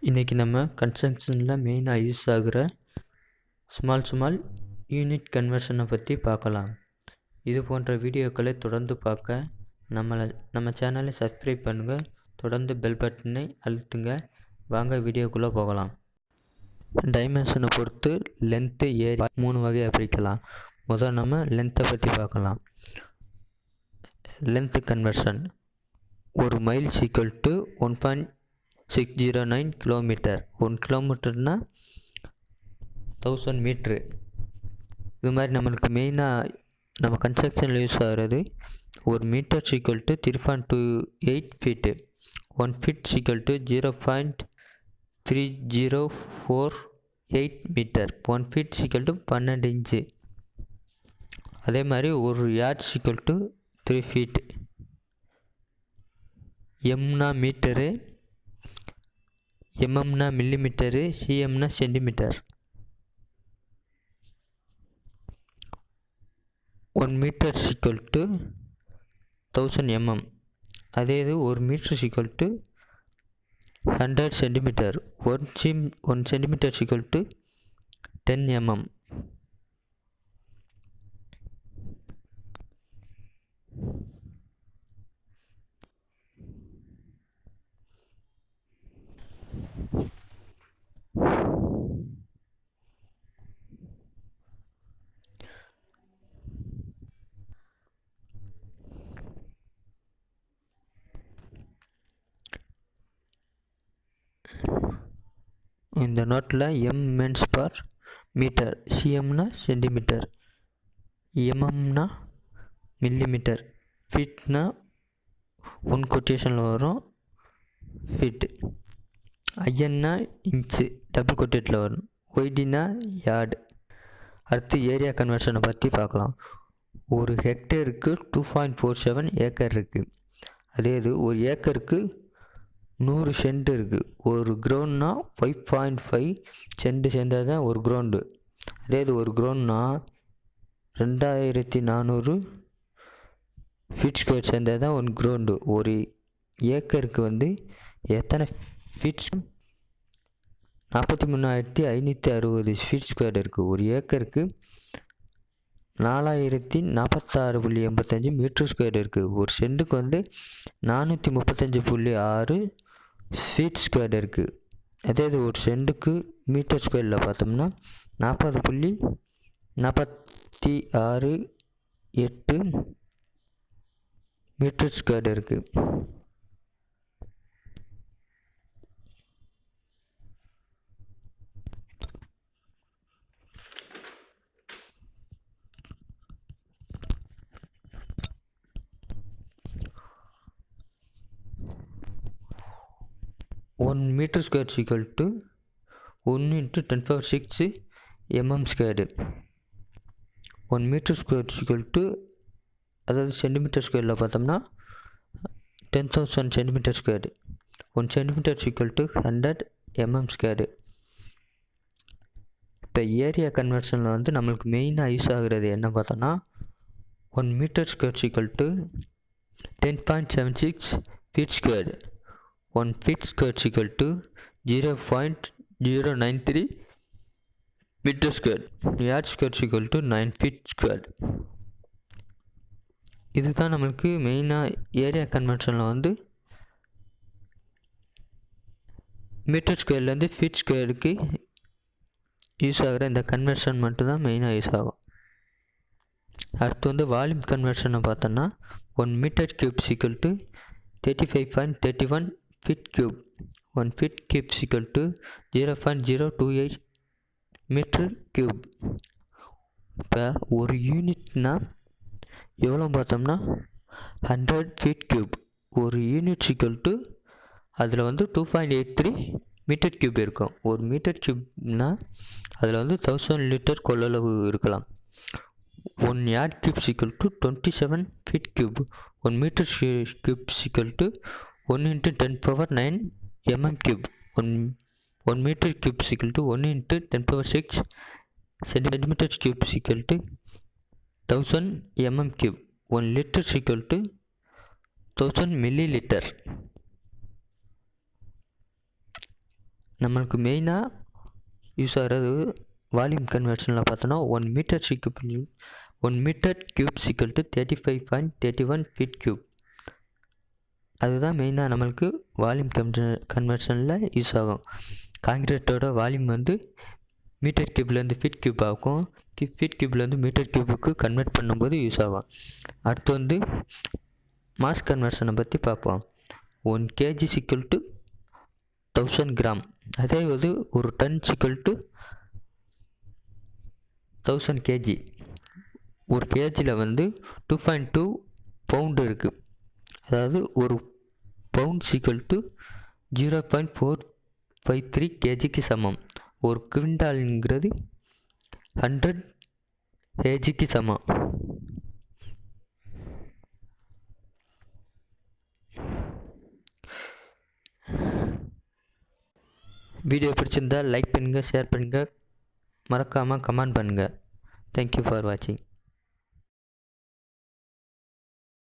இன்றைக்கி நம்ம கன்ஸ்ட்ரக்ஷனில் மெயினாக யூஸ் ஆகிற ஸ்மால் யூனிட் கன்வர்ஷனை பற்றி பார்க்கலாம். இது போன்ற வீடியோக்களை தொடர்ந்து பார்க்க நம்ம சேனலை சப்ஸ்கிரைப் பண்ணுங்கள். தொடர்ந்து பெல் பட்டனை அழுத்துங்க. வாங்க வீடியோக்குள்ளே போகலாம். டைமென்ஷனை பொறுத்து லென்த்து ஏரியா 3 வகையாக பிரிக்கலாம். முதல் நம்ம லென்த்தை பற்றி பார்க்கலாம். Length conversion. ஒரு மைல் ஈக்குவல் டு 1.609 கிலோமீட்டர். 1 கிலோமீட்டர்னால் 1000 மீட்ரு. இது மாதிரி நம்மளுக்கு மெயினாக நம்ம கன்ஸ்ட்ரக்ஷனில் யூஸ் ஆகிறது. ஒரு metre equal to 3.28 feet. 1 feet equal to 0.3048 metre. 1 feet equal to 12 inch. அதே மாதிரி ஒரு யார்ட்ஸ் ஈக்குவல் டு 3 ஃபீட். எம்னா மீட்டரு, எம்எம்னா மில்லிமீட்டரு, சிஎம்னா centimetre. 1 metre equal to 1000 mm. அதே இது 1 metre equal to 100 centimetre. 1 centimetre equal to 10 mm. இந்த நோட்டில் எம் மீன்ஸ் பர் மீட்டர், சிஎம்னா சென்டிமீட்டர், எம்எம்னா மில்லிமீட்டர், ஃபீட்னா 1 கொட்டேஷனில் வரும் ஃபீட்டு, ஐஎன்னா இன்ச்சு டபுள் கொட்டேட்டில் வரும், ஒய்டினா யார்டு. அடுத்து ஏரியா கன்வர்ஷனை பற்றி பார்க்கலாம். ஒரு ஹெக்டேருக்கு 2.47 ஏக்கர் இருக்குது. அதே இது ஒரு ஏக்கருக்கு 100 சென்ட் இருக்குது. ஒரு கிரவுண்ட்னா 5.5 சென்ட் சேர்ந்தால் தான் ஒரு கிரவுண்டு. அதே இது ஒரு கிரவுண்ட்னா 2400 ஃபீட் ஸ்கொயர் சேர்ந்தால் தான் ஒரு கிரவுண்டு. ஒரு ஏக்கருக்கு எத்தனை ஃபீட்ஸ்? 43,560 ஃபீட் ஸ்கொயர் இருக்குது. ஒரு ஏக்கருக்கு 4046.85 மீட்டர் ஸ்கொயர் இருக்குது. ஒரு சென்ட்டுக்கு 435.6 ஃபீட் ஸ்கொயர் இருக்குது. அதே இது ஒரு சென்ட்டுக்கு மீட்டர் ஸ்கொயரில் பார்த்தோம்னா 40.468 மீட்டர் ஸ்கொயர் இருக்குது. One metre square equal to 1 × 10⁶ mm square. 1 metre square equal to, அதாவது சென்டிமீட்டர் ஸ்கொயரில் பார்த்தோம்னா 10,000 centimetre square. 1 centimetre equal to 100 mm square. இப்போ ஏரியா கன்வர்ஷனில் நம்மளுக்கு மெயினாக யூஸ் ஆகிறது என்ன பார்த்தோன்னா, 1 metre square equal to 10.76 feet square. 1 feet square equal to 0.093 meter square. Yard square equal to 9 feet square. இதுதான் நம்மளுக்கு மெயினாக ஏரியா கன்வர்ஷனில் மீட்டர் ஸ்கொயர்லேருந்து ஃபீட் ஸ்கொயருக்கு யூஸ் ஆகிற இந்த கன்வர்ஷன் மட்டும்தான் மெயினாக யூஸ் ஆகும். அடுத்து வால்யூம் கன்வர்ஷனை பார்த்தோன்னா 1 metre cube equal to 35.31 feet cube. 1 feet cube equal to 0.028 meter cube. இப்போ ஒரு யூனிட்னா எவ்வளோ பார்த்தோம்னா 100 feet cube. ஒரு யூனிட் ஈக்குவல் டு அதில் 2.83 மீட்டர் கியூப் இருக்கும். ஒரு மீட்டர் கியூப்னா அதில் 1000 லிட்டர் கொள்ளளவு இருக்கலாம். 1 yard cube equal to 27 feet cube. 1 meter cube equal to 1 × 10⁹ mm cube. 1 meter cube equal to 1 × 10⁶ centimeter cube equal to 1000 mm cube. 1 liter equal to 1000 milliliter. நம்மளுக்கு மெயினாக use ஆகிறது volume கன்வர்ஷனில் பார்த்தோன்னா 1 metre cube சிக்கல் to 35.31 feet cube. அதுதான் மெயினாக நம்மளுக்கு volume கன்வர்ஷனில் use ஆகும். காங்கிரீட்டோட volume வந்து மீட்டர் கியூப்லேருந்து ஃபீட் கியூப் ஆகும். ஃபீட் கியூப்லேருந்து மீட்டர் கியூபுக்கு கன்வெர்ட் பண்ணும்போது யூஸ் ஆகும். அடுத்து வந்து மாஸ் கன்வர்ஷனை பற்றி பார்ப்போம். 1 kg சிக்கல் டு 1000 கிராம். அதே வந்து ஒரு டன் சிக்கல் டு 1000 kg. ஒரு கேஜியில் வந்து 2.2 பவுண்டு இருக்குது. அதாவது ஒரு பவுண்ட் சிக்கல் டு 0.453 kgக்கு சமம். ஒரு குவிண்டாலுங்கிறது 100 kgக்கு சமம். வீடியோ பிடிச்சிருந்தால் லைக் பண்ணுங்கள், ஷேர் பண்ணுங்கள், மறக்காமல் கமெண்ட் பண்ணுங்கள். தேங்க்யூ ஃபார் வாட்சிங்.